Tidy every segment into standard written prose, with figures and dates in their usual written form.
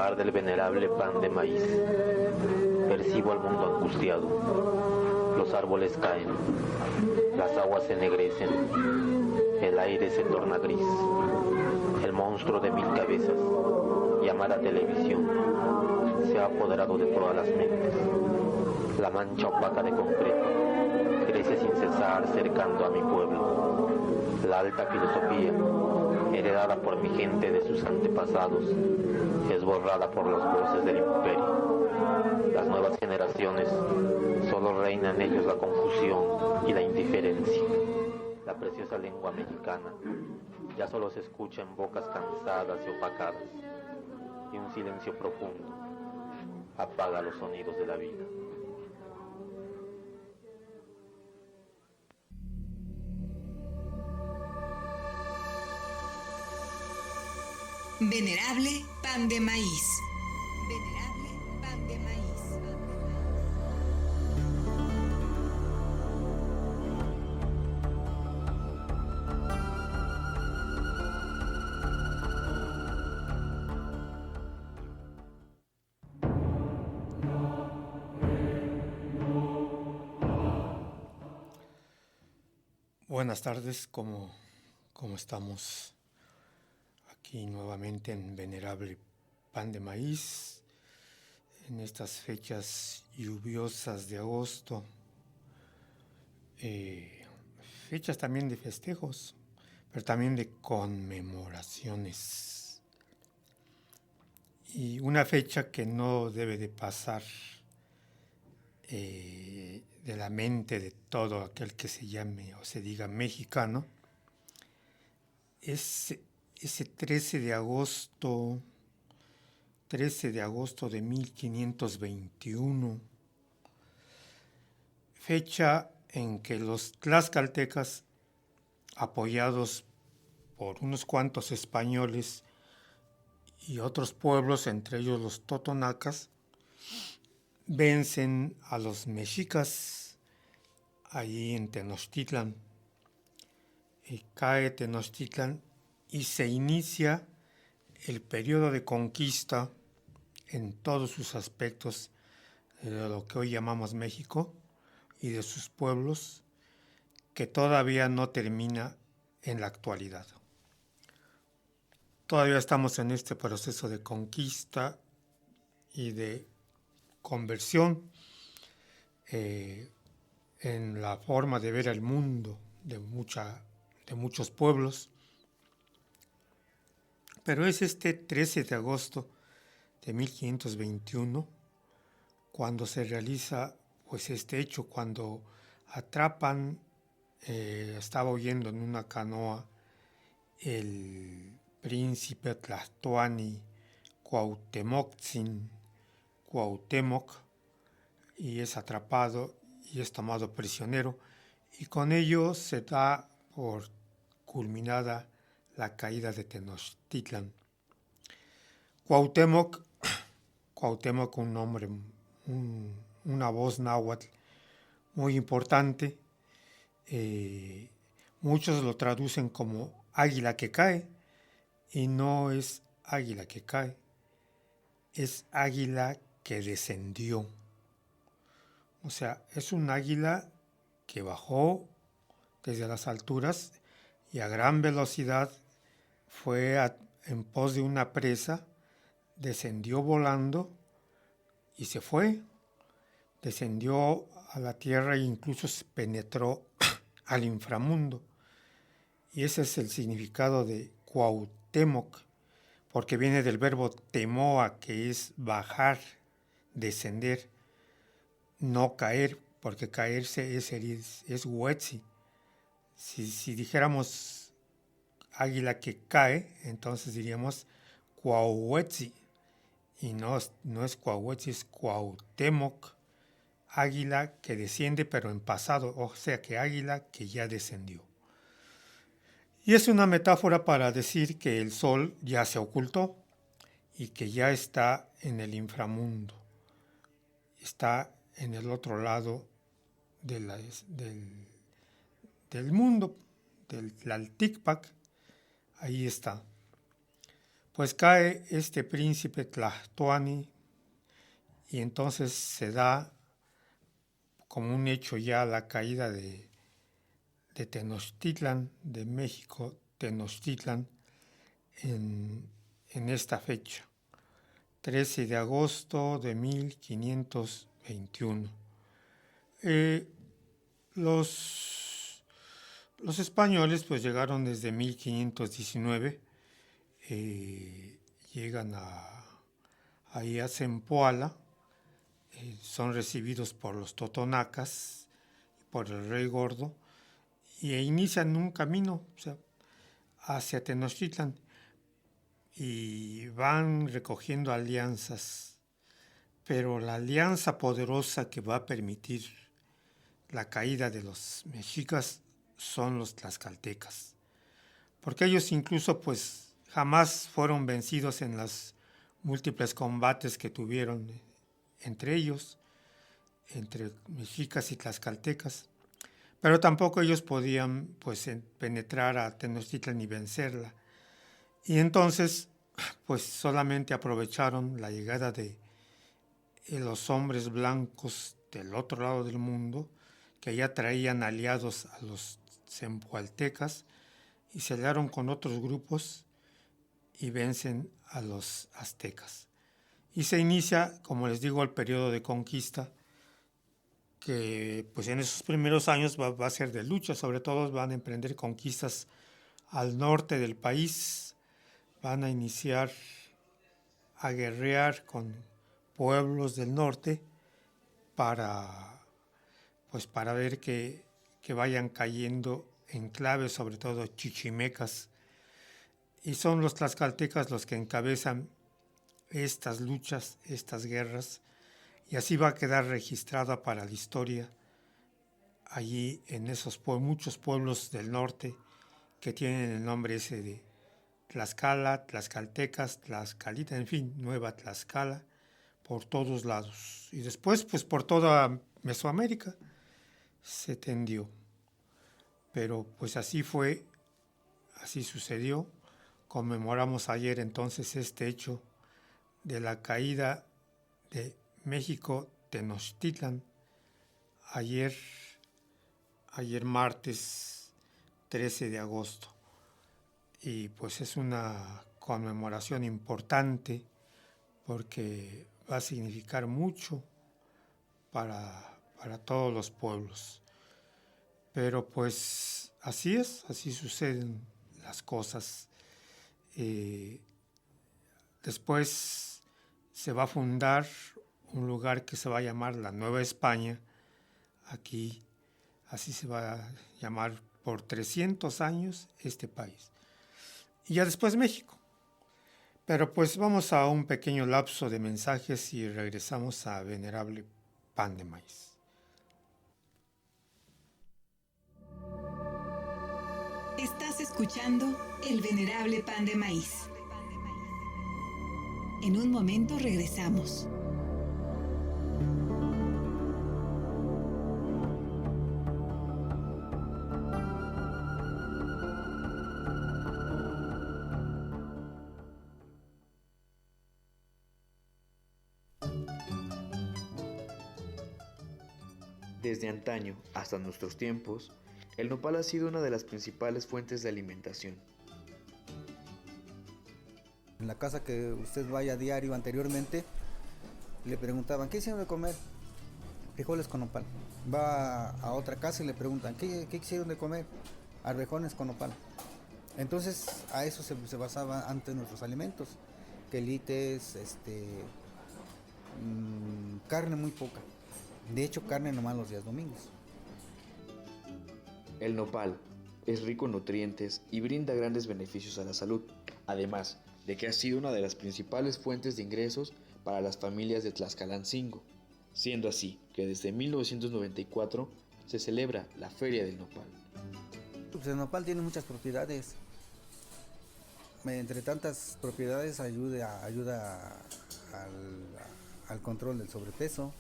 hogar del venerable pan de maíz. Percibo al mundo angustiado. Los árboles caen, las aguas se ennegrecen, el aire se torna gris. El monstruo de 1000 cabezas, llamada televisión, se ha apoderado de todas las mentes. La mancha opaca de concreto crece sin cesar cercando a mi pueblo. La alta filosofía, heredada por mi gente de sus antepasados, es borrada por las voces del imperio. Las nuevas generaciones solo reina en ellos la confusión y la indiferencia. La preciosa lengua mexicana ya solo se escucha en bocas cansadas y opacadas, y un silencio profundo apaga los sonidos de la vida. Venerable pan de maíz. Venerable pan de maíz. Buenas tardes, ¿cómo estamos? Aquí nuevamente en Venerable Pan de Maíz, en estas fechas lluviosas de agosto, fechas también de festejos, pero también de conmemoraciones. Y una fecha que no debe de pasar de la mente de todo aquel que se llame o se diga mexicano, es ese 13 de agosto de 1521, fecha en que los tlaxcaltecas, apoyados por unos cuantos españoles y otros pueblos, entre ellos los totonacas, vencen a los mexicas allí en Tenochtitlan. Cae Tenochtitlan y se inicia el periodo de conquista en todos sus aspectos de lo que hoy llamamos México y de sus pueblos, que todavía no termina en la actualidad. Todavía estamos en este proceso de conquista y de conversión en la forma de ver el mundo de muchos pueblos. Pero es este 13 de agosto de 1521 cuando se realiza pues este hecho, cuando atrapan, estaba huyendo en una canoa el príncipe Tlatoani Cuauhtemoc, y es atrapado y es tomado prisionero, y con ello se da por culminada la caída de Tenochtitlan. Cuauhtémoc, un nombre, una voz náhuatl muy importante, muchos lo traducen como águila que cae, y no es águila que cae, es águila que descendió. O sea, es un águila que bajó desde las alturas y a gran velocidad fue en pos de una presa, descendió volando y se fue. Descendió a la tierra e incluso se penetró al inframundo. Y ese es el significado de Cuauhtémoc, porque viene del verbo temoa, que es bajar, descender, no caer, porque caerse es huetzi. Si dijéramos águila que cae, entonces diríamos Cuauhhuetzi, y no es Cuauhhuetzi, es Cuauhtémoc, águila que desciende pero en pasado, o sea que águila que ya descendió. Y es una metáfora para decir que el sol ya se ocultó y que ya está en el inframundo, está en el otro lado del mundo, del Tlalticpac, ahí está. Pues cae este príncipe Tlahtoani y entonces se da como un hecho ya la caída de Tenochtitlan, de México, Tenochtitlan, en esta fecha, 13 de agosto de 1521. Los españoles pues llegaron desde 1519, llegan ahí a Zempoala, son recibidos por los totonacas, por el rey Gordo, y inician un camino, o sea, hacia Tenochtitlan, y van recogiendo alianzas, pero la alianza poderosa que va a permitir la caída de los mexicas son los tlaxcaltecas, porque ellos incluso pues jamás fueron vencidos en los múltiples combates que tuvieron entre ellos, entre mexicas y tlaxcaltecas, pero tampoco ellos podían pues penetrar a Tenochtitlan y vencerla. Y entonces pues solamente aprovecharon la llegada de los hombres blancos del otro lado del mundo, que ya traían aliados a los zempoaltecas, y se aliaron con otros grupos y vencen a los aztecas. Y se inicia, como les digo, el periodo de conquista, que pues en esos primeros años va a ser de lucha, sobre todo van a emprender conquistas al norte del país, van a iniciar a guerrear con pueblos del norte para ver que vayan cayendo enclaves, sobre todo chichimecas, y son los tlaxcaltecas los que encabezan estas luchas, estas guerras, y así va a quedar registrada para la historia allí en esos muchos pueblos del norte que tienen el nombre ese de Tlaxcala, Tlaxcaltecas, Tlaxcalita, en fin, Nueva Tlaxcala, por todos lados. Y después, pues por toda Mesoamérica se tendió. Pero pues así fue, así sucedió. Conmemoramos ayer entonces este hecho de la caída de México Tenochtitlan, ayer martes 13 de agosto. Y pues es una conmemoración importante porque va a significar mucho para todos los pueblos. Pero pues así es, así suceden las cosas. Después se va a fundar un lugar que se va a llamar la Nueva España, aquí, así se va a llamar por 300 años este país. Y ya después México. Pero pues vamos a un pequeño lapso de mensajes y regresamos a Venerable Pan de Maíz. Estás escuchando El Venerable Pan de Maíz. En un momento regresamos. Desde antaño hasta nuestros tiempos, el nopal ha sido una de las principales fuentes de alimentación. En la casa que usted vaya a diario anteriormente, le preguntaban, ¿qué hicieron de comer? Frijoles con nopal. Va a otra casa y le preguntan, ¿qué hicieron de comer? Arvejones con nopal. Entonces, a eso se basaba antes nuestros alimentos. Quelites, carne muy poca. De hecho, carne nomás los días domingos. El nopal es rico en nutrientes y brinda grandes beneficios a la salud, además de que ha sido una de las principales fuentes de ingresos para las familias de Tlaxcalancingo, siendo así que desde 1994 se celebra la Feria del Nopal. Pues el nopal tiene muchas propiedades. Entre tantas propiedades ayuda al control del sobrepeso,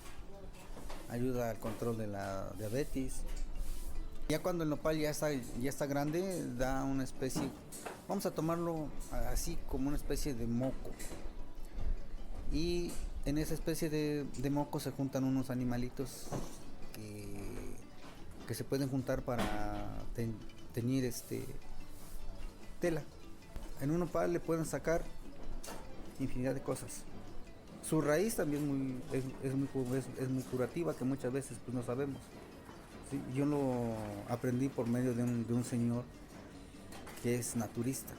ayuda al control de la diabetes. Ya cuando el nopal ya está grande, da una especie Vamos a tomarlo así como una especie de moco. Y en esa especie de moco se juntan unos animalitos que se pueden juntar para teñir tela. En un nopal le pueden sacar infinidad de cosas. Su raíz también es muy curativa, que muchas veces pues no sabemos. Sí, yo lo aprendí por medio de un señor que es naturista,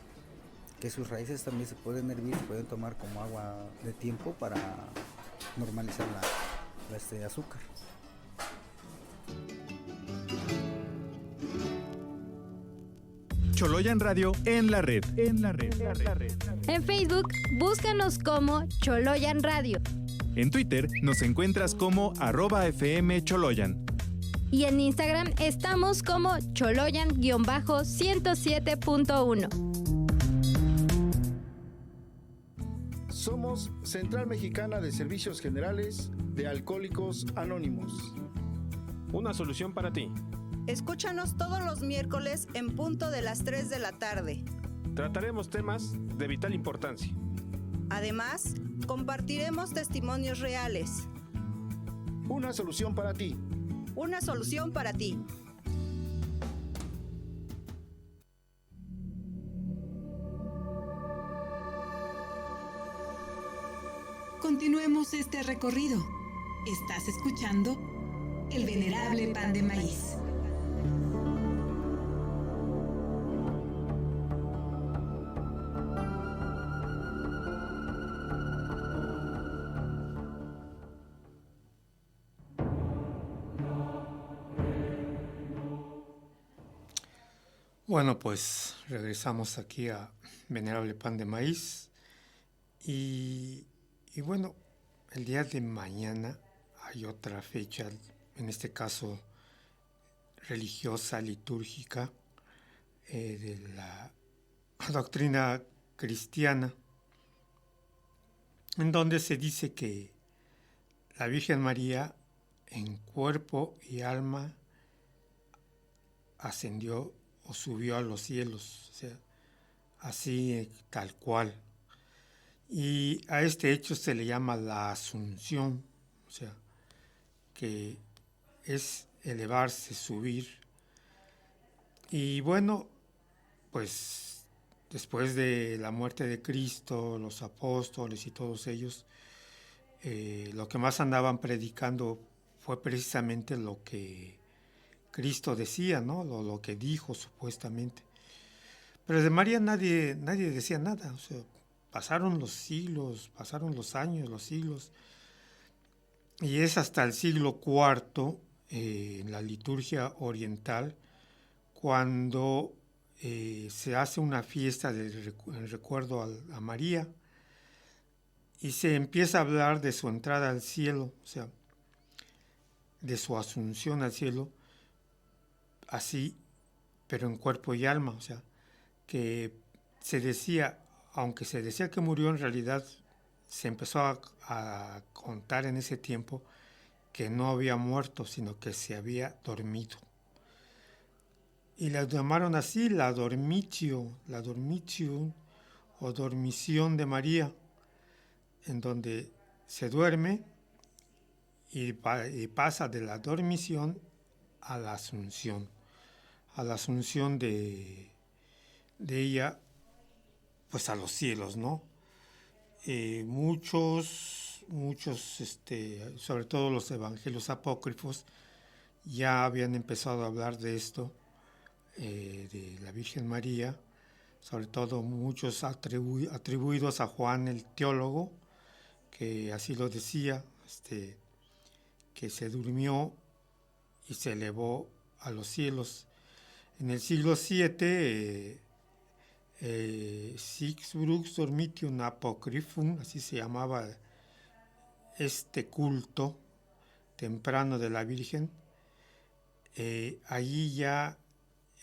que sus raíces también se pueden hervir, se pueden tomar como agua de tiempo para normalizar la azúcar. Choloyan Radio en la red. En Facebook, búscanos como Choloyan Radio. En Twitter nos encuentras como @FMCholoyan. Y en Instagram estamos como Choloyan-107.1. Somos Central Mexicana de Servicios Generales de Alcohólicos Anónimos. Una solución para ti. Escúchanos todos los miércoles en punto de las 3 de la tarde. Trataremos temas de vital importancia. Además, compartiremos testimonios reales. Una solución para ti. Una solución para ti. Continuemos este recorrido. Estás escuchando El Venerable Pan de Maíz. Bueno, pues regresamos aquí a Venerable Pan de Maíz y bueno, el día de mañana hay otra fecha, en este caso religiosa, litúrgica, de la doctrina cristiana, en donde se dice que la Virgen María en cuerpo y alma ascendió o subió a los cielos, o sea, así tal cual. Y a este hecho se le llama la Asunción, o sea, que es elevarse, subir. Y bueno, pues después de la muerte de Cristo, los apóstoles y todos ellos, lo que más andaban predicando fue precisamente lo que Cristo decía, ¿no? Lo que dijo supuestamente. Pero de María nadie decía nada. O sea, pasaron los siglos, pasaron los años, los siglos. Y es hasta el siglo IV, en la liturgia oriental, cuando se hace una fiesta en recuerdo a María y se empieza a hablar de su entrada al cielo, o sea, de su asunción al cielo, así, pero en cuerpo y alma, o sea, que se decía, aunque se decía que murió, en realidad se empezó a contar en ese tiempo que no había muerto, sino que se había dormido. Y la llamaron así la dormitio o dormición de María, en donde se duerme y pasa de la dormición a la asunción de ella, pues a los cielos, ¿no? Muchos, sobre todo los evangelios apócrifos, ya habían empezado a hablar de esto, de la Virgen María, sobre todo muchos atribuidos a Juan el teólogo, que así lo decía, que se durmió y se elevó a los cielos. En el siglo VII, Sixbrux Dormitium Apocryphum, así se llamaba este culto temprano de la Virgen. Allí ya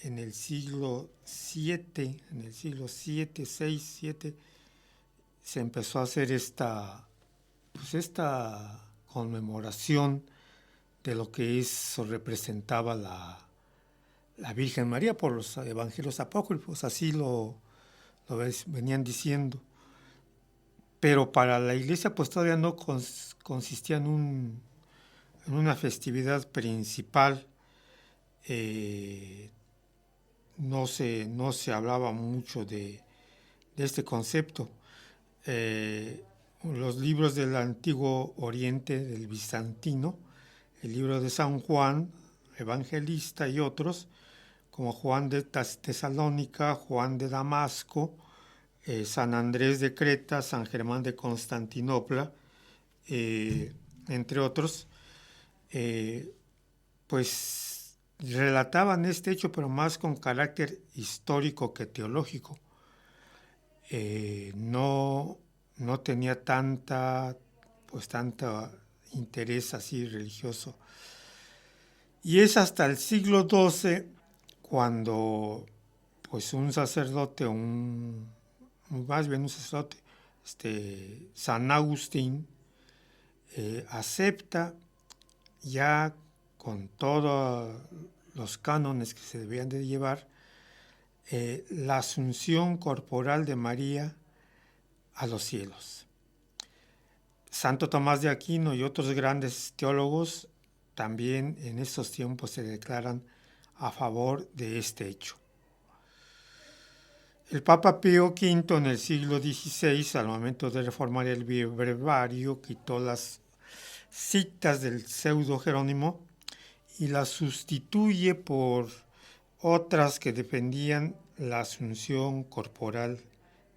en el siglo VII, se empezó a hacer esta conmemoración de lo que eso representaba la Virgen María por los evangelios apócrifos. Así lo venían diciendo. Pero para la iglesia pues todavía no consistía en una festividad principal. No se hablaba mucho de este concepto. Los libros del Antiguo Oriente, del Bizantino, el libro de San Juan, Evangelista, y otros, como Juan de Tesalónica, Juan de Damasco, San Andrés de Creta, San Germán de Constantinopla, entre otros, pues relataban este hecho, pero más con carácter histórico que teológico. No tenía tanta interés así religioso. Y es hasta el siglo XII cuando pues un sacerdote, San Agustín, acepta ya con todos los cánones que se debían de llevar, la asunción corporal de María a los cielos. Santo Tomás de Aquino y otros grandes teólogos también en estos tiempos se declaran a favor de este hecho. El Papa Pío V en el siglo XVI, al momento de reformar el breviario, quitó las citas del pseudo Jerónimo y las sustituye por otras que defendían la asunción corporal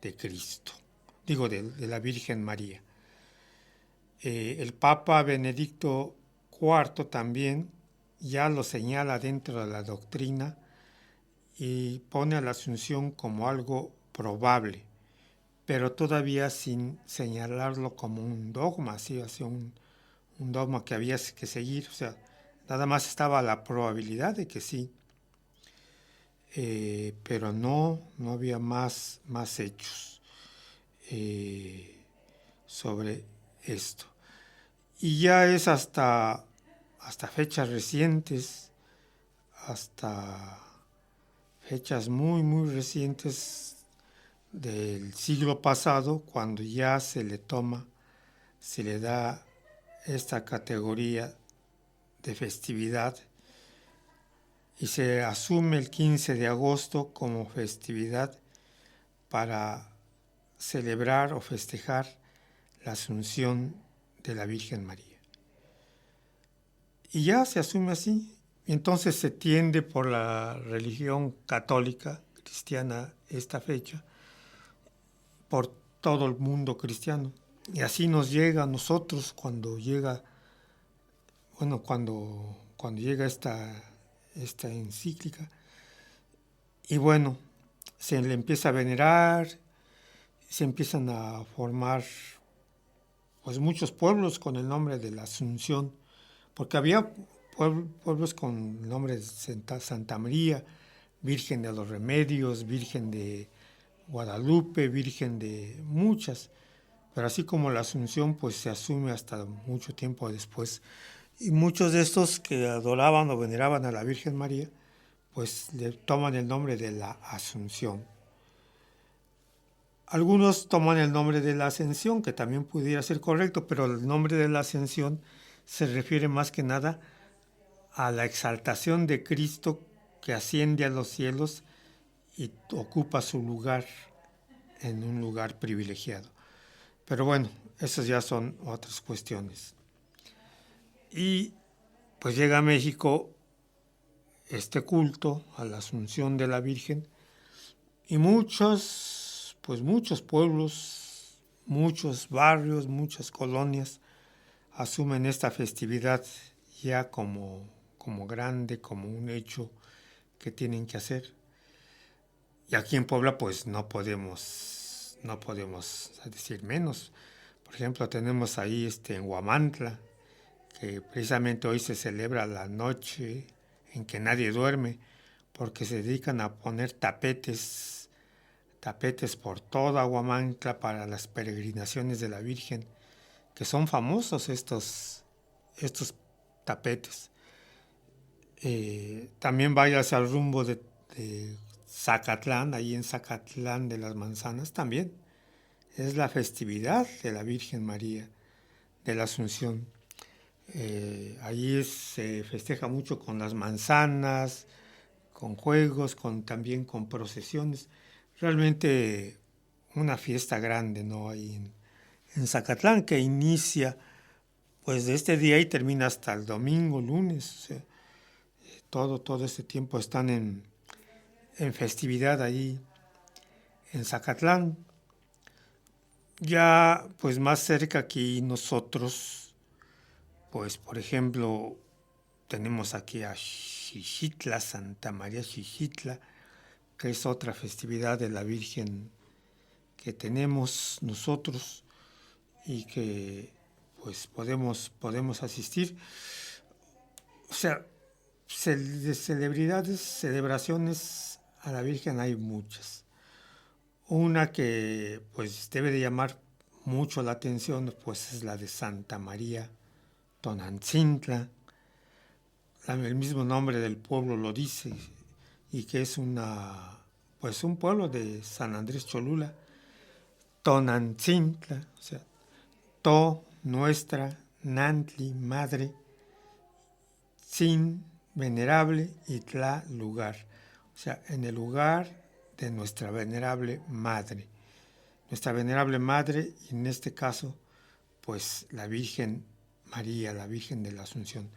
de Cristo, de la Virgen María. El Papa Benedicto IV también ya lo señala dentro de la doctrina y pone a la asunción como algo probable, pero todavía sin señalarlo como un dogma, un dogma que había que seguir, o sea, nada más estaba la probabilidad de que sí, pero no había más hechos sobre esto. Y ya es hasta fechas recientes, hasta fechas muy recientes del siglo pasado, cuando ya se le da esta categoría de festividad y se asume el 15 de agosto como festividad para celebrar o festejar la Asunción de la Virgen María. Y ya se asume así. Entonces se tiende por la religión católica cristiana esta fecha, por todo el mundo cristiano. Y así nos llega a nosotros cuando llega esta encíclica. Y bueno, se le empieza a venerar, se empiezan a formar pues muchos pueblos con el nombre de la Asunción, porque había pueblos con el nombre de Santa María, Virgen de los Remedios, Virgen de Guadalupe, Virgen de muchas, pero así como la Asunción pues se asume hasta mucho tiempo después, y muchos de estos que adoraban o veneraban a la Virgen María pues le toman el nombre de la Asunción. Algunos toman el nombre de la Ascensión, que también pudiera ser correcto, pero el nombre de la Ascensión se refiere más que nada a la exaltación de Cristo que asciende a los cielos y ocupa su lugar en un lugar privilegiado. Pero bueno, esas ya son otras cuestiones. Y pues llega a México este culto a la Asunción de la Virgen y muchos pueblos, muchos barrios, muchas colonias asumen esta festividad ya como grande, como un hecho que tienen que hacer. Y aquí en Puebla pues no podemos decir menos. Por ejemplo, tenemos ahí en Huamantla, que precisamente hoy se celebra la noche en que nadie duerme, porque se dedican a poner tapetes por toda Huamantla para las peregrinaciones de la Virgen, que son famosos estos tapetes. También vayas al rumbo de Zacatlán, ahí en Zacatlán de las Manzanas también. Es la festividad de la Virgen María de la Asunción. Allí se festeja mucho con las manzanas, con juegos, también con procesiones. Realmente una fiesta grande, ¿no? Ahí en Zacatlán, que inicia pues de este día y termina hasta el domingo, lunes. O sea, todo este tiempo están en festividad ahí en Zacatlán. Ya pues más cerca aquí nosotros, pues por ejemplo, tenemos aquí a Xixitla, Santa María Xixitla, que es otra festividad de la Virgen que tenemos nosotros y que pues podemos asistir. O sea, celebraciones a la Virgen hay muchas. Una que pues debe de llamar mucho la atención pues es la de Santa María Tonantzintla. El mismo nombre del pueblo lo dice, y que es un pueblo de San Andrés Cholula. Tonantzintla, o sea, To, nuestra, Nantli, madre, Tzin, venerable, y Tla, lugar. O sea, en el lugar de nuestra venerable madre. Nuestra venerable madre, y en este caso, pues la Virgen María, la Virgen de la Asunción.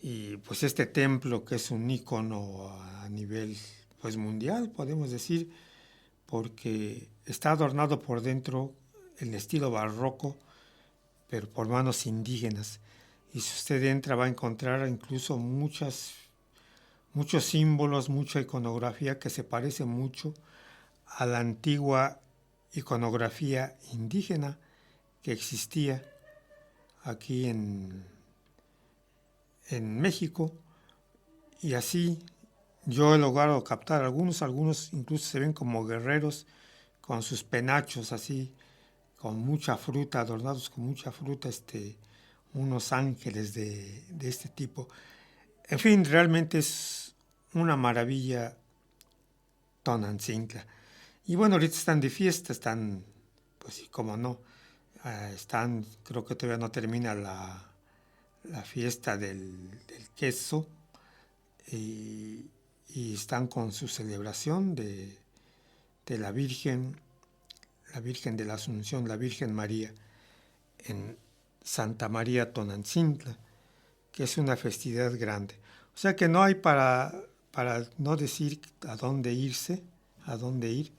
Y pues este templo, que es un ícono a nivel pues mundial, podemos decir, porque está adornado por dentro en estilo barroco, pero por manos indígenas. Y si usted entra va a encontrar incluso muchos símbolos, mucha iconografía que se parece mucho a la antigua iconografía indígena que existía aquí en México. Y así yo he logrado captar algunos incluso se ven como guerreros con sus penachos así, con mucha fruta, adornados con mucha fruta, unos ángeles de este tipo. En fin, realmente es una maravilla Tonantzintla. Y bueno, ahorita están de fiesta, pues sí, como no, creo que todavía no termina la fiesta del queso, y están con su celebración de la Virgen de la Asunción, la Virgen María, en Santa María Tonantzintla, que es una festividad grande. O sea que no hay para no decir a dónde ir,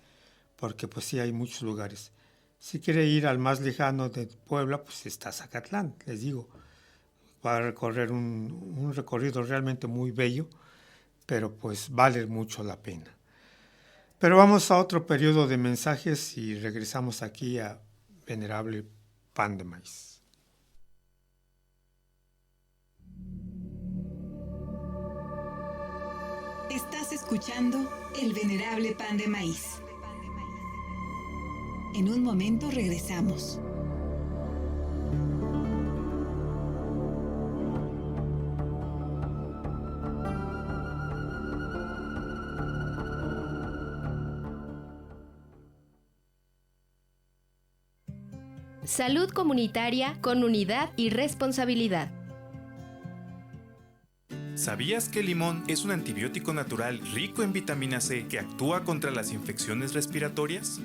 porque pues sí hay muchos lugares. Si quiere ir al más lejano de Puebla, pues está Zacatlán, les digo. Va a recorrer un recorrido realmente muy bello, pero pues vale mucho la pena. Pero vamos a otro periodo de mensajes y regresamos aquí a Venerable Pan de Maíz. Estás escuchando El Venerable Pan de Maíz. En un momento regresamos. Salud comunitaria con unidad y responsabilidad. ¿Sabías que el limón es un antibiótico natural rico en vitamina C que actúa contra las infecciones respiratorias?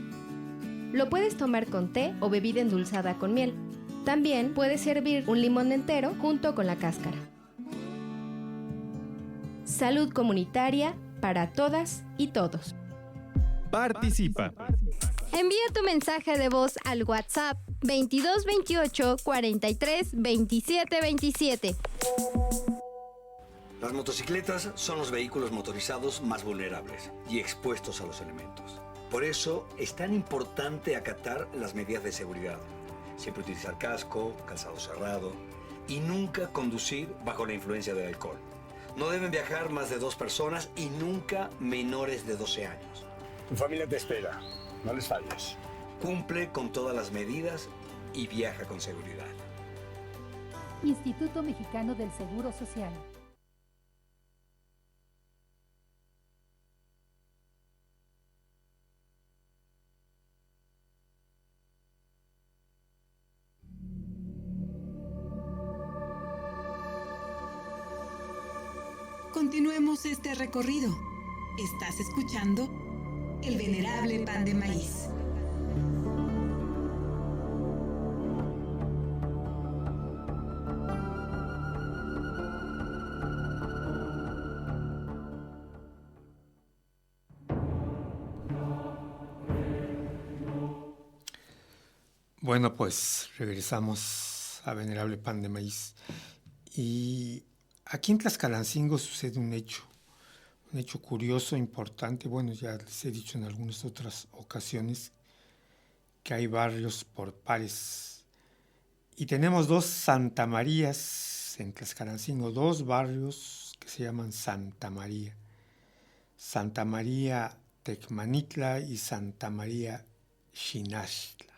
Lo puedes tomar con té o bebida endulzada con miel. También puedes servir un limón entero junto con la cáscara. Salud comunitaria para todas y todos. Participa. Envía tu mensaje de voz al WhatsApp 2228 43 27 27. Las motocicletas son los vehículos motorizados más vulnerables y expuestos a los elementos. Por eso es tan importante acatar las medidas de seguridad. Siempre utilizar casco, calzado cerrado y nunca conducir bajo la influencia del alcohol. No deben viajar más de 2 personas y nunca menores de 12 años. Tu familia te espera, no les falles. Cumple con todas las medidas y viaja con seguridad. Instituto Mexicano del Seguro Social. Continuemos este recorrido. Estás escuchando El Venerable Pan de Maíz. Bueno, pues regresamos a Venerable Pan de Maíz. Y aquí en Tlaxcalancingo sucede un hecho curioso, importante. Bueno, ya les he dicho en algunas otras ocasiones que hay barrios por pares. Y tenemos 2 Santa Marías en Tlaxcalancingo, 2 barrios que se llaman Santa María. Santa María Tecmanitla y Santa María Xinachtla.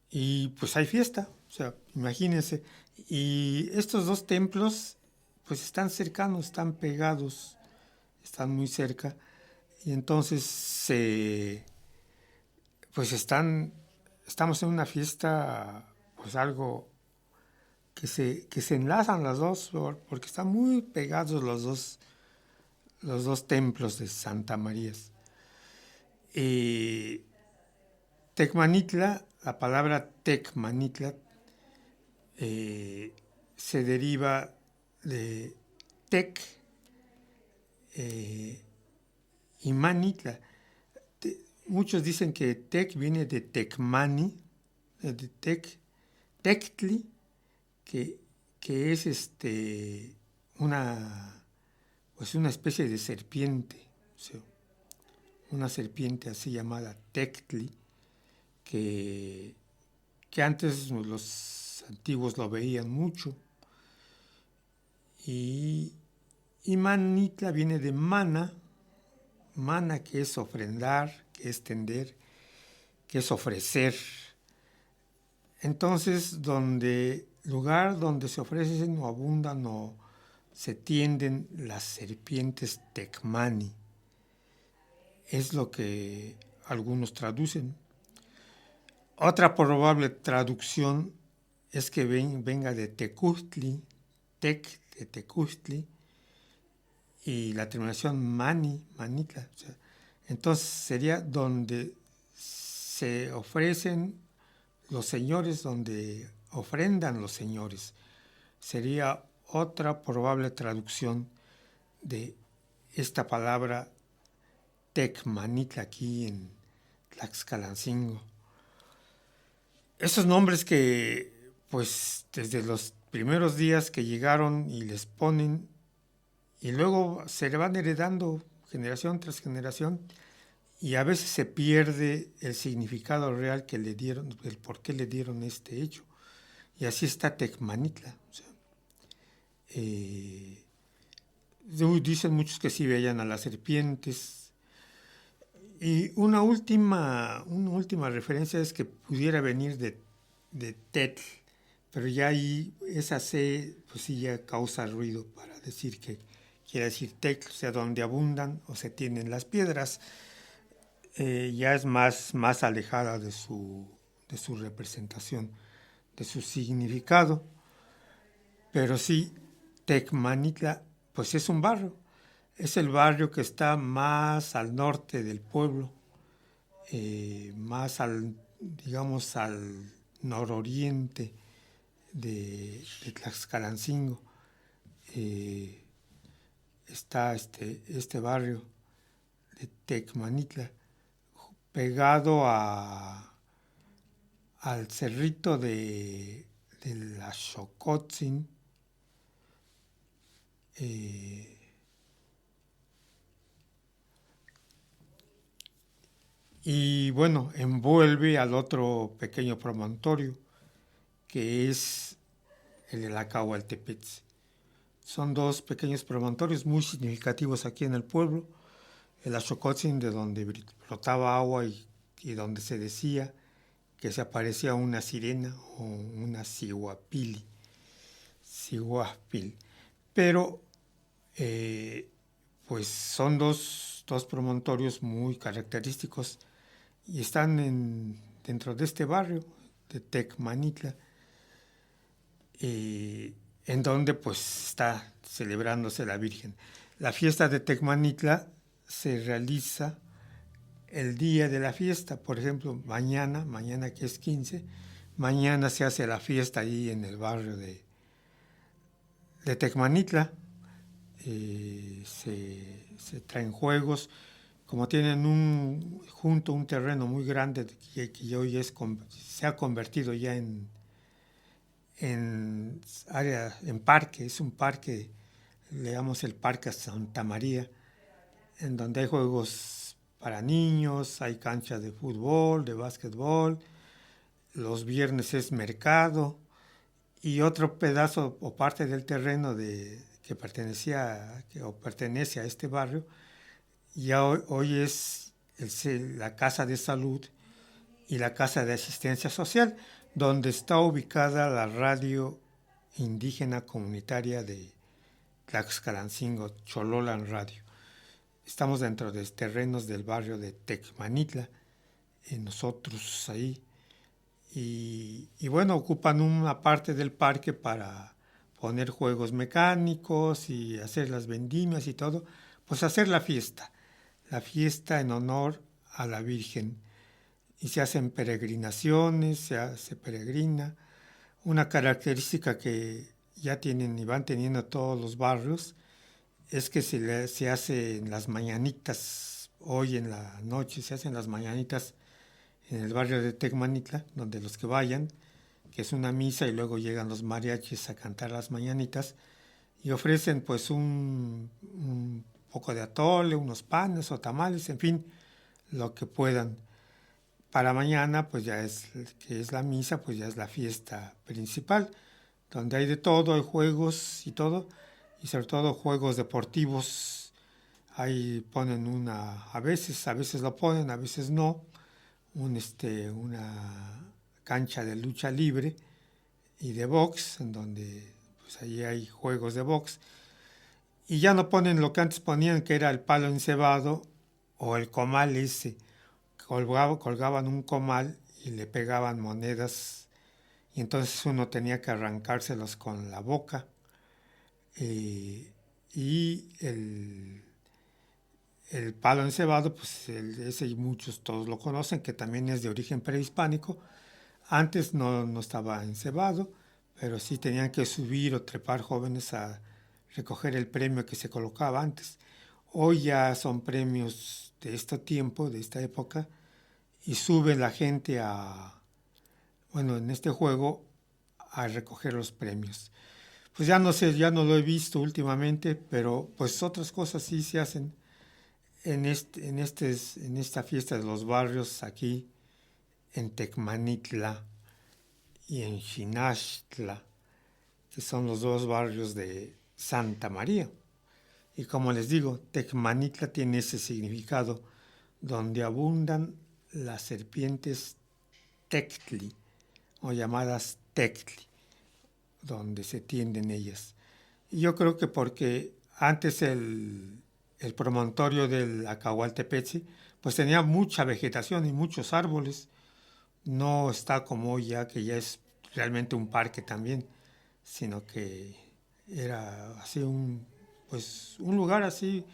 Y pues hay fiesta, o sea, imagínense. Y estos 2 templos pues están cercanos, están pegados, están muy cerca. Y entonces pues estamos en una fiesta, pues algo que se enlazan las dos, porque están muy pegados los dos templos de Santa María. Tecmanitla, la palabra Tecmanitla se deriva de Tec y Manitla. Muchos dicen que Tec viene de Tecmani, de Tectli, que es una especie de serpiente, o sea, una serpiente así llamada Tectli, que antes los antiguos lo veían mucho. Y Manitla viene de mana, que es ofrendar, que es tender, que es ofrecer. Entonces, lugar donde se ofrecen o abundan o se tienden las serpientes Tecmani, es lo que algunos traducen. Otra probable traducción es que venga de Tecustli, de Tecustli, y la terminación Manitla. O sea, entonces sería donde se ofrecen los señores, donde ofrendan los señores. Sería otra probable traducción de esta palabra Tecmanitla aquí en Tlaxcalancingo. Esos nombres que, pues, desde los primeros días que llegaron y les ponen, y luego se le van heredando generación tras generación, y a veces se pierde el significado real que le dieron, el por qué le dieron este hecho. Y así está Tecmanitla. O sea, dicen muchos que sí veían a las serpientes. Y una última referencia es que pudiera venir de Tetl, pero ya ahí esa C pues sí ya causa ruido para decir que quiere decir Tetl, o sea, donde abundan o se tienen las piedras. Ya es más alejada de su representación, de su significado. Pero sí, Tecmanitla pues es un barrio. Es el barrio que está más al norte del pueblo, más al nororiente de Tlaxcalancingo. Está este barrio de Tecmanitla, pegado al cerrito de la Xocotzin. Y bueno, envuelve al otro pequeño promontorio, que es el de Lacahualtepetz. Son 2 pequeños promontorios muy significativos aquí en el pueblo. El Axocotzin, de donde brotaba agua y donde se decía que se aparecía una sirena o una ciguapil. Pero pues son dos promontorios muy característicos y están dentro de este barrio de Tecmanitla. en donde pues está celebrándose la Virgen. La fiesta de Tecmanitla se realiza el día de la fiesta, por ejemplo, mañana que es 15, mañana se hace la fiesta ahí en el barrio de Tecmanitla. Se traen juegos, como tienen junto un terreno muy grande que hoy se ha convertido ya en área, en parque, es un parque, le llamamos el Parque Santa María, en donde hay juegos para niños, hay canchas de fútbol, de básquetbol, los viernes es mercado, y otro pedazo o parte del terreno que pertenece a este barrio, ya hoy es la Casa de Salud y la Casa de Asistencia Social, donde está ubicada la radio indígena comunitaria de Tlaxcalancingo, Chololan Radio. Estamos dentro de terrenos del barrio de Tecmanitla, nosotros ahí, y bueno, ocupan una parte del parque para poner juegos mecánicos y hacer las vendimias y todo, pues hacer la fiesta en honor a la Virgen. Y se hacen peregrinaciones, se peregrina. Una característica que ya tienen y van teniendo todos los barrios es que se hacen las mañanitas, hoy en la noche se hacen las mañanitas en el barrio de Tecmanitla, donde los que vayan, que es una misa y luego llegan los mariachis a cantar las mañanitas y ofrecen pues un poco de atole, unos panes o tamales, en fin, lo que puedan. Para mañana, pues que es la misa, pues ya es la fiesta principal, donde hay de todo, hay juegos y todo, y sobre todo juegos deportivos. Ahí ponen a veces lo ponen, a veces no, una cancha de lucha libre y de box, en donde pues ahí hay juegos de box. Y ya no ponen lo que antes ponían, que era el palo encebado o el comal ese. Colgaban un comal y le pegaban monedas y entonces uno tenía que arrancárselos con la boca. Y el palo encebado, pues ese muchos todos lo conocen, que también es de origen prehispánico. Antes no estaba encebado, pero sí tenían que subir o trepar jóvenes a recoger el premio que se colocaba antes. Hoy ya son premios de este tiempo, de esta época, y sube la gente en este juego a recoger los premios. Pues ya no sé, ya no lo he visto últimamente, pero pues otras cosas sí se hacen en esta fiesta de los barrios aquí en Tecmanitla y en Xinachtla, que son los dos barrios de Santa María. Y como les digo, Tecmanitla tiene ese significado, donde abundan las serpientes Tectli, o llamadas Tectli, donde se tienden ellas. Y yo creo que porque antes el promontorio del Acahualtepetzi pues tenía mucha vegetación y muchos árboles. No está como hoy ya, que ya es realmente un parque también, sino que era así un lugar así,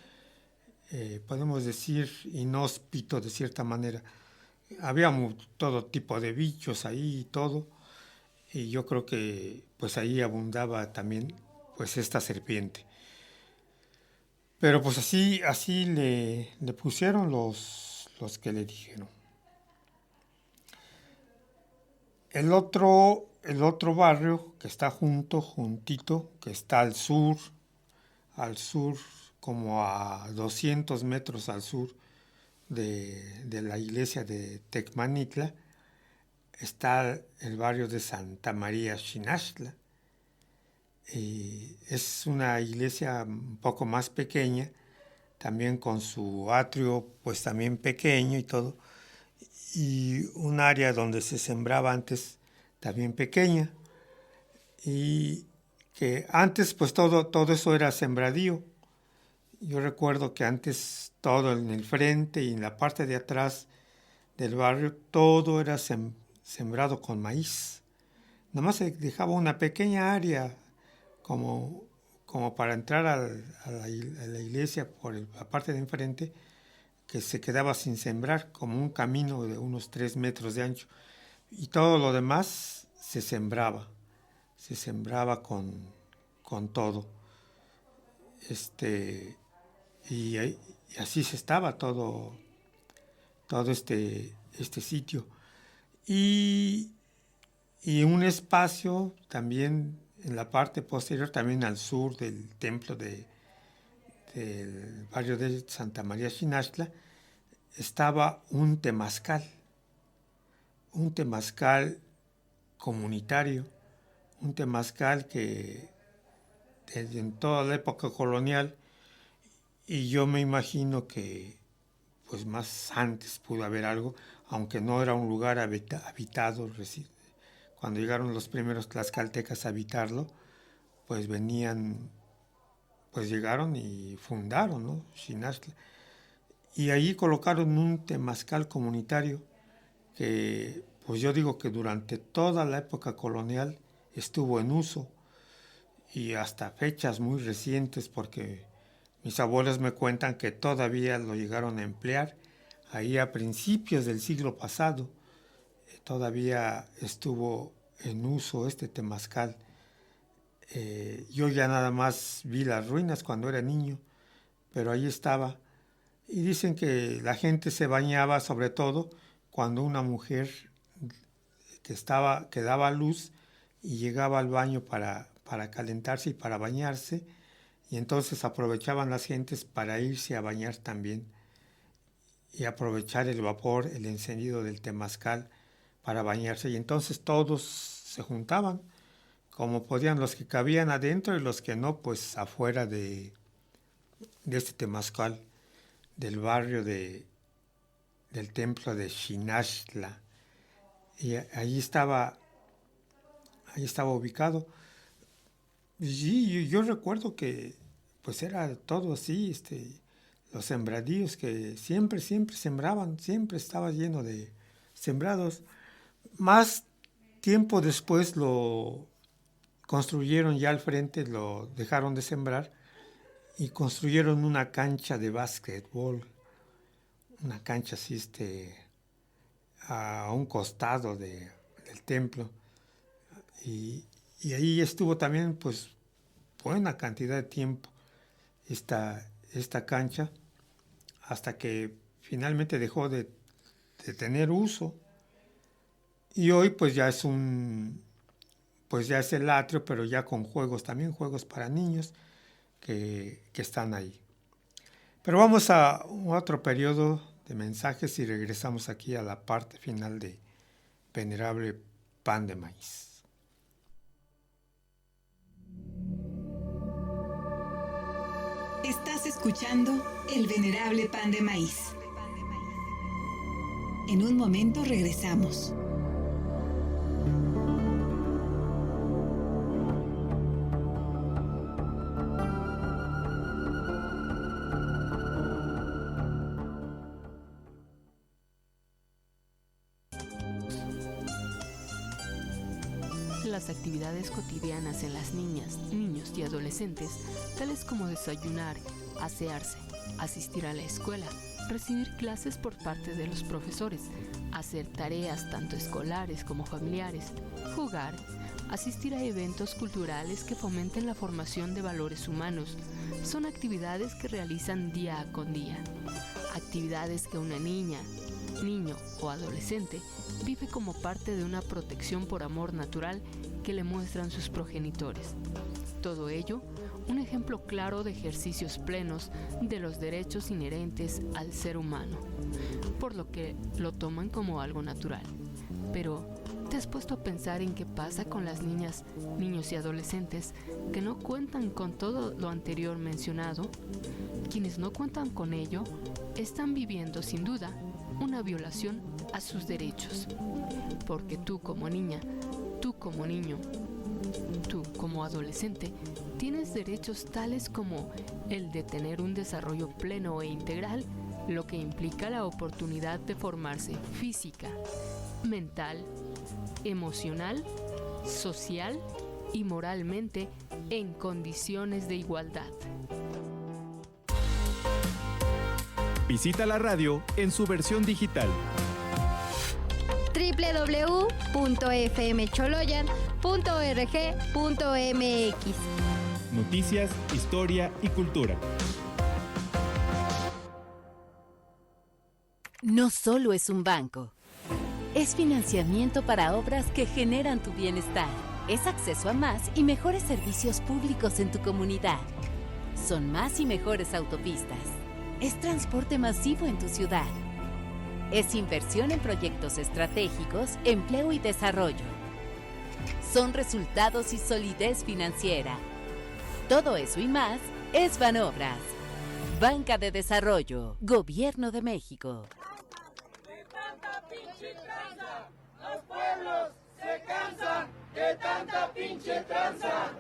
podemos decir, inhóspito de cierta manera. Había todo tipo de bichos ahí y todo, y yo creo que pues ahí abundaba también pues esta serpiente. Pero pues así le pusieron los que le dijeron. El otro barrio que está juntito, que está al sur, como a 200 metros al sur de la iglesia de Tecmanitla, está el barrio de Santa María Xinachtla. Es una iglesia un poco más pequeña, también con su atrio pues también pequeño y todo, y un área donde se sembraba antes también pequeña, y que antes pues todo eso era sembradío. Yo recuerdo que antes todo en el frente y en la parte de atrás del barrio todo era sembrado con maíz. Nomás se dejaba una pequeña área como para entrar a la iglesia por la parte de enfrente, que se quedaba sin sembrar, como un camino de unos 3 metros de ancho. Y todo lo demás se sembraba con todo. Y así se estaba todo este sitio. Y un espacio también en la parte posterior, también al sur del templo del barrio de Santa María Xinachtla, estaba un temazcal comunitario, un temazcal que desde en toda la época colonial, y yo me imagino que pues más antes pudo haber algo, aunque no era un lugar habitado. Cuando llegaron los primeros tlaxcaltecas a habitarlo, pues llegaron y fundaron, ¿no?, Xinachtla. Y ahí colocaron un temazcal comunitario que, pues yo digo que durante toda la época colonial estuvo en uso, y hasta fechas muy recientes, porque mis abuelos me cuentan que todavía lo llegaron a emplear ahí a principios del siglo pasado. Todavía estuvo en uso este temazcal. Yo ya nada más vi las ruinas cuando era niño, pero ahí estaba. Y dicen que la gente se bañaba, sobre todo cuando una mujer que daba luz y llegaba al baño para calentarse y para bañarse, y entonces aprovechaban las gentes para irse a bañar también y aprovechar el vapor, el encendido del temazcal para bañarse. Y entonces todos se juntaban como podían, los que cabían adentro y los que no, pues afuera de este temazcal del barrio del templo de Xinachtla. Y ahí estaba ubicado. Y yo recuerdo que pues era todo así, los sembradíos que siempre sembraban, siempre estaba lleno de sembrados. Más tiempo después lo construyeron ya al frente, lo dejaron de sembrar y construyeron una cancha de básquetbol, una cancha así a un costado del templo. Y ahí estuvo también pues buena cantidad de tiempo esta cancha, hasta que finalmente dejó de tener uso, y hoy pues ya es el atrio, pero ya con juegos para niños que están ahí. Pero vamos a otro periodo de mensajes y regresamos aquí a la parte final de Venerable Pan de Maíz. Estás escuchando El Venerable Pan de Maíz. En un momento regresamos. Las actividades cotidianas en las niñas, niños y adolescentes, tales como desayunar, asearse, asistir a la escuela, recibir clases por parte de los profesores, hacer tareas tanto escolares como familiares, jugar, asistir a eventos culturales que fomenten la formación de valores humanos, son actividades que realizan día con día. Actividades que una niña, niño o adolescente vive como parte de una protección por amor natural que le muestran sus progenitores. Todo ello, un ejemplo claro de ejercicios plenos de los derechos inherentes al ser humano, por lo que lo toman como algo natural. Pero, ¿te has puesto a pensar en qué pasa con las niñas, niños y adolescentes que no cuentan con todo lo anterior mencionado? Quienes no cuentan con ello están viviendo sin duda una violación a sus derechos, porque tú como niña, tú como niño, tú como adolescente, tienes derechos tales como el de tener un desarrollo pleno e integral, lo que implica la oportunidad de formarse física, mental, emocional, social y moralmente en condiciones de igualdad. Visita la radio en su versión digital. www.fmcholoyan.org.mx. Noticias, historia y cultura. No solo es un banco. Es financiamiento para obras que generan tu bienestar. Es acceso a más y mejores servicios públicos en tu comunidad. Son más y mejores autopistas. Es transporte masivo en tu ciudad. Es inversión en proyectos estratégicos, empleo y desarrollo. Son resultados y solidez financiera. Todo eso y más es Banobras. Banca de Desarrollo. Gobierno de México. De tanta pinche tranza, los pueblos se cansan de tanta pinche tranza.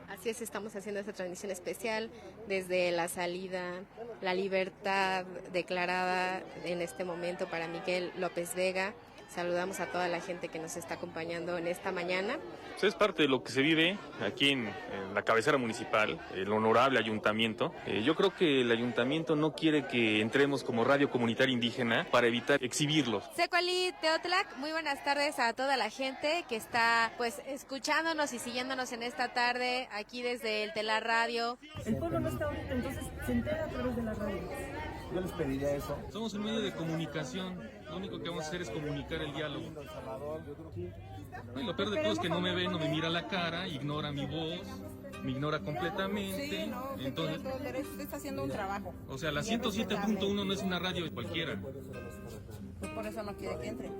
Así es, estamos haciendo esta transmisión especial desde la salida, la libertad declarada en este momento para Miguel López Vega. Saludamos a toda la gente que nos está acompañando en esta mañana. Es parte de lo que se vive aquí en la cabecera municipal, el honorable ayuntamiento. Yo creo que el ayuntamiento no quiere que entremos como radio comunitaria indígena para evitar exhibirlos. Secuali Teotlac, muy buenas tardes a toda la gente que está pues escuchándonos y siguiéndonos en esta tarde aquí desde el Telar Radio. El pueblo no está ahorita, entonces se entera a través de la radio. Yo les pediría eso. Somos un medio de comunicación, lo único que vamos a hacer es comunicar el diálogo. Y lo peor de todo es que no me ve, no me mira la cara, ignora mi voz, me ignora completamente. Sí, no, entonces, usted está haciendo un trabajo. O sea, la 107.1 no es una radio cualquiera. Pues por eso no quiere que entre.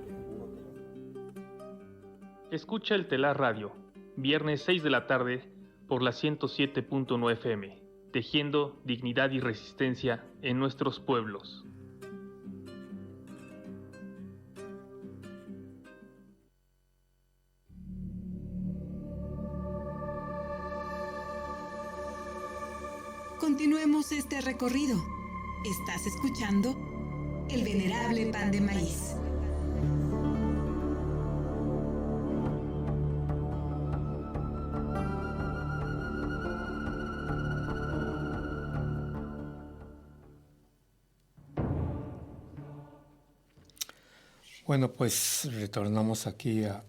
Escucha el Telar Radio, viernes 6 de la tarde por la 107.9 FM. Tejiendo dignidad y resistencia en nuestros pueblos. Continuemos este recorrido. Estás escuchando El Venerable Pan de Maíz. Bueno, pues retornamos aquí a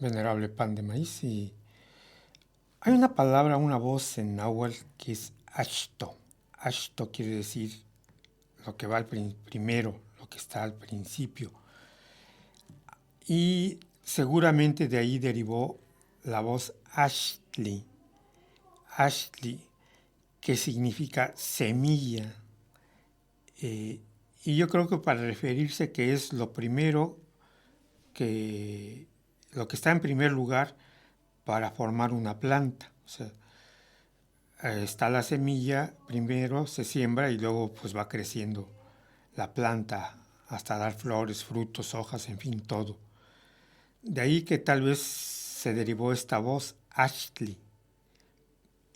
Venerable Pan de Maíz y hay una palabra, una voz en náhuatl que es achto. Achto quiere decir lo que va al primero, lo que está al principio. Y seguramente de ahí derivó la voz ashtli. Ashtli, que significa semilla. Y yo creo que para referirse que es lo primero, lo que está en primer lugar para formar una planta. O sea, está la semilla, primero se siembra y luego pues va creciendo la planta hasta dar flores, frutos, hojas, en fin, todo. De ahí que tal vez se derivó esta voz, ashtli.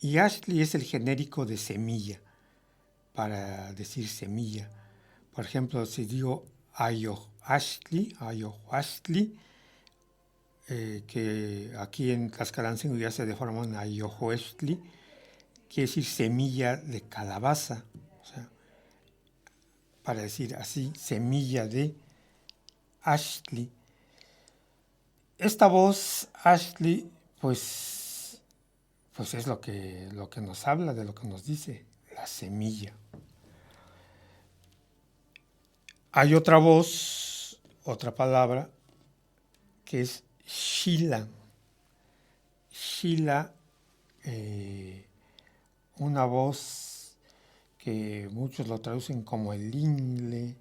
Y ashtli es el genérico de semilla, para decir semilla. Por ejemplo, si digo ayohuashtli, que aquí en Tlaxcalancingo ya se deforma en ayohueshtli, quiere decir semilla de calabaza, o sea, para decir así, semilla de ashtli. Esta voz, ashtli, pues es lo que nos habla, de lo que nos dice, la semilla. Hay otra voz, otra palabra, que es Shila. Shila, una voz que muchos lo traducen como el ingle,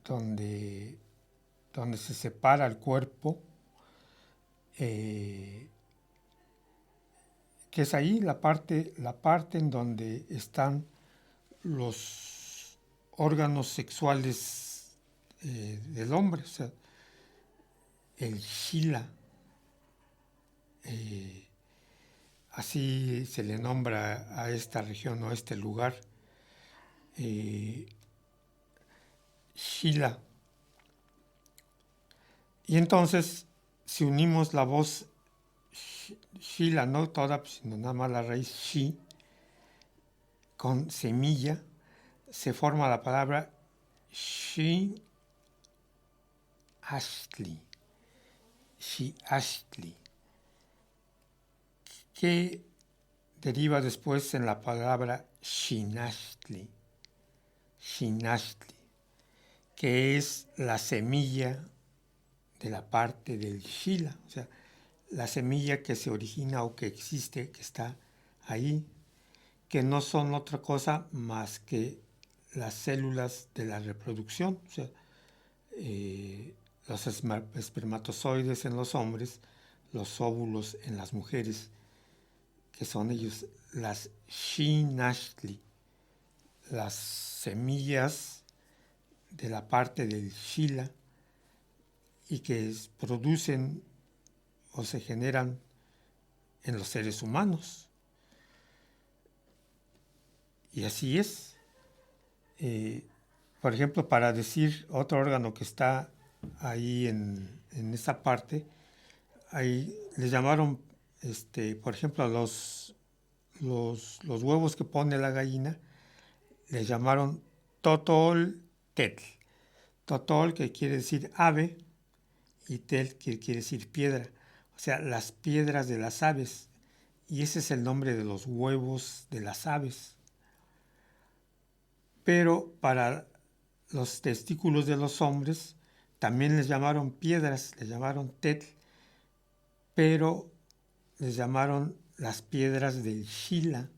donde se separa el cuerpo, que es ahí la parte en donde están los órganos sexuales del hombre, o sea, el Shila. Así se le nombra a esta región o a este lugar, Shila. Y entonces, si unimos la voz Shila, no toda, sino nada más la raíz shi, con semilla, se forma la palabra shi ashli, que deriva después en la palabra shinashli, que es la semilla de la parte del shila, o sea, la semilla que se origina o que existe, que está ahí, que no son otra cosa más que las células de la reproducción, o sea, los espermatozoides en los hombres, los óvulos en las mujeres, que son ellos las shinashli, las semillas de la parte del shila, y que producen o se generan en los seres humanos. Y así es. Por ejemplo, para decir otro órgano que está ahí en esa parte, ahí les llamaron, por ejemplo, los huevos que pone la gallina, les llamaron totol-tetl. Totol, que quiere decir ave, y tel, que quiere decir piedra. O sea, las piedras de las aves. Y ese es el nombre de los huevos de las aves. Pero para los testículos de los hombres también les llamaron piedras, les llamaron tetl, pero les llamaron las piedras del shila,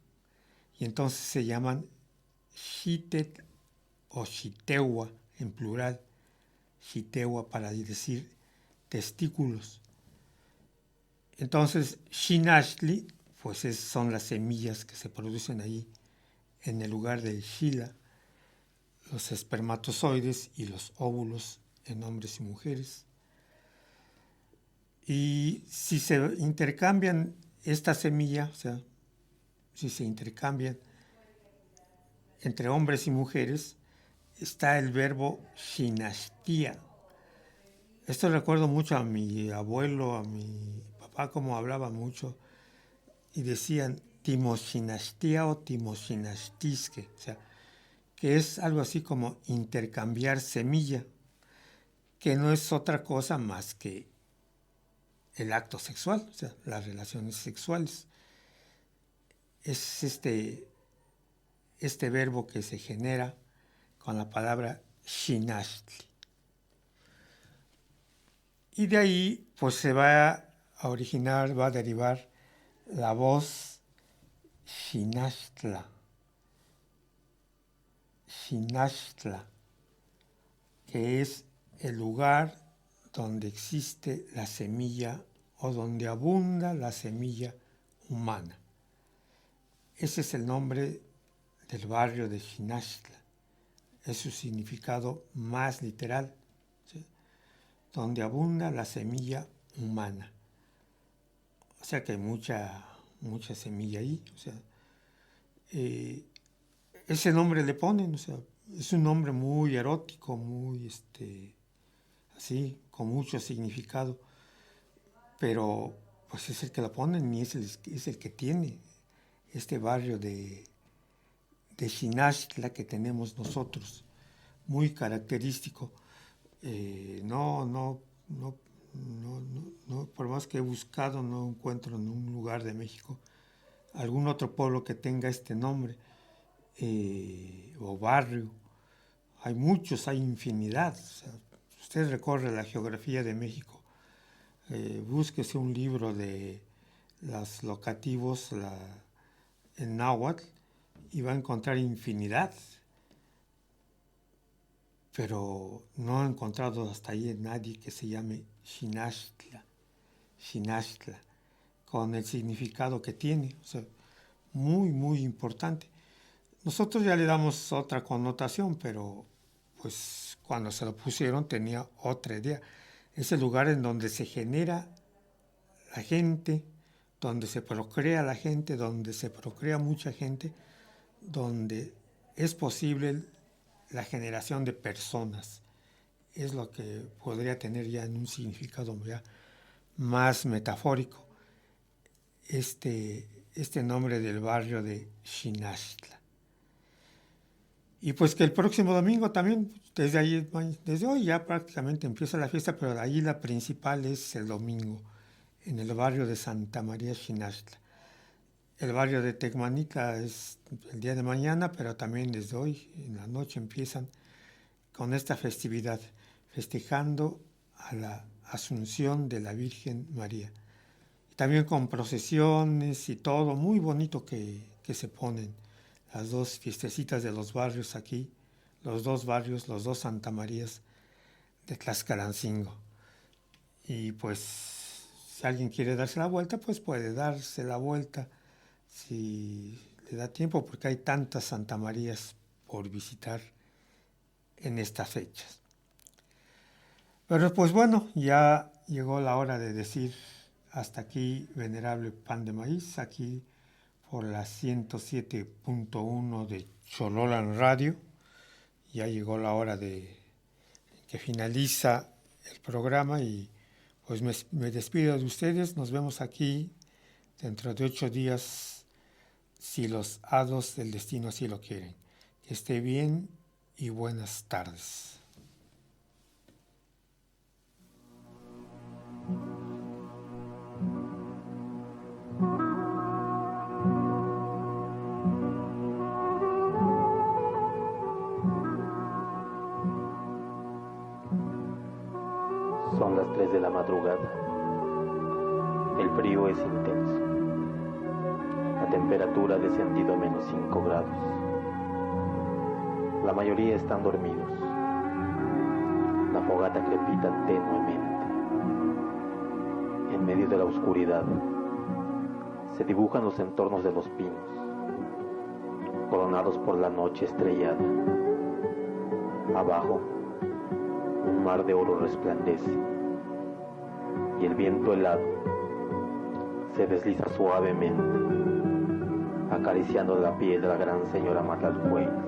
y entonces se llaman shitetl o shitewa en plural, shitewa para decir testículos. Entonces, shinashli, pues son las semillas que se producen ahí en el lugar del shila, los espermatozoides y los óvulos en hombres y mujeres. Y si se intercambian esta semilla, o sea, si se intercambian entre hombres y mujeres, está el verbo shinashtia. Esto recuerdo mucho a mi abuelo, a mi papá, como hablaba mucho, y decían timoshinashtia o timoshinashtiske, o sea, que es algo así como intercambiar semilla, que no es otra cosa más que el acto sexual, o sea, las relaciones sexuales. Es este verbo que se genera con la palabra shinashli. Y de ahí, pues se va a originar, va a derivar la voz shinashtla, que es el lugar donde existe la semilla o donde abunda la semilla humana. Ese es el nombre del barrio de Shinashtla. Es su significado más literal, ¿sí? Donde abunda la semilla humana. O sea que hay mucha semilla ahí. O sea, ese nombre le ponen, o sea, es un nombre muy erótico, muy así, con mucho significado, pero pues es el que lo ponen y es el que tiene este barrio de Shinashtla que tenemos nosotros, muy característico. No, por más que he buscado, no encuentro en un lugar de México algún otro pueblo que tenga este nombre o barrio. Hay muchos, hay infinidad. O sea, usted recorre la geografía de México, búsquese un libro de los locativos en náhuatl y va a encontrar infinidad. Pero no he encontrado hasta ahí nadie que se llame Shinashtla, con el significado que tiene. O sea, muy, muy importante. Nosotros ya le damos otra connotación, pero pues cuando se lo pusieron tenía otra idea. Es el lugar en donde se genera la gente, donde se procrea la gente, donde se procrea mucha gente, donde es posible la generación de personas. Es lo que podría tener ya en un significado ya más metafórico. este nombre del barrio de Xinachtla. Y pues que el próximo domingo también, desde hoy ya prácticamente empieza la fiesta, pero ahí la principal es el domingo, en el barrio de Santa María Xinachtla. El barrio de Tecmanitla es el día de mañana, pero también desde hoy, en la noche, empiezan con esta festividad, festejando a la Asunción de la Virgen María. También con procesiones y todo, muy bonito que se ponen las dos fiestecitas de los barrios aquí, los dos barrios, los dos Santa Marías de Tlaxcalancingo. Y pues, si alguien quiere darse la vuelta, pues puede darse la vuelta si le da tiempo, porque hay tantas Santa Marías por visitar en estas fechas. Pero pues bueno, ya llegó la hora de decir hasta aquí, Venerable Pan de Maíz, aquí por la 107.1 de Chololan Radio. Ya llegó la hora de que finaliza el programa y pues me despido de ustedes. Nos vemos aquí dentro de 8 días, si los hados del destino así lo quieren. Que esté bien y buenas tardes. Son las 3 de la madrugada. El frío es intenso. La temperatura ha descendido a menos 5 grados. La mayoría están dormidos. La fogata crepita tenuemente. En medio de la oscuridad se dibujan los entornos de los pinos, coronados por la noche estrellada. Abajo, un mar de oro resplandece y el viento helado se desliza suavemente, acariciando la piel de la gran señora Matalfuegos,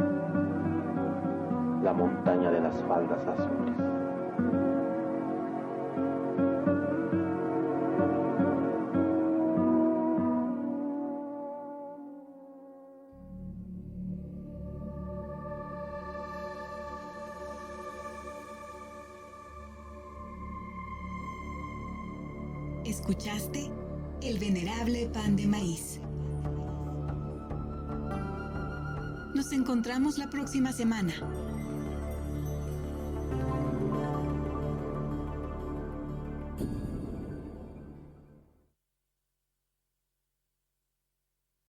la montaña de las faldas azules. Escuchaste El Venerable Pan de Maíz. Nos encontramos la próxima semana.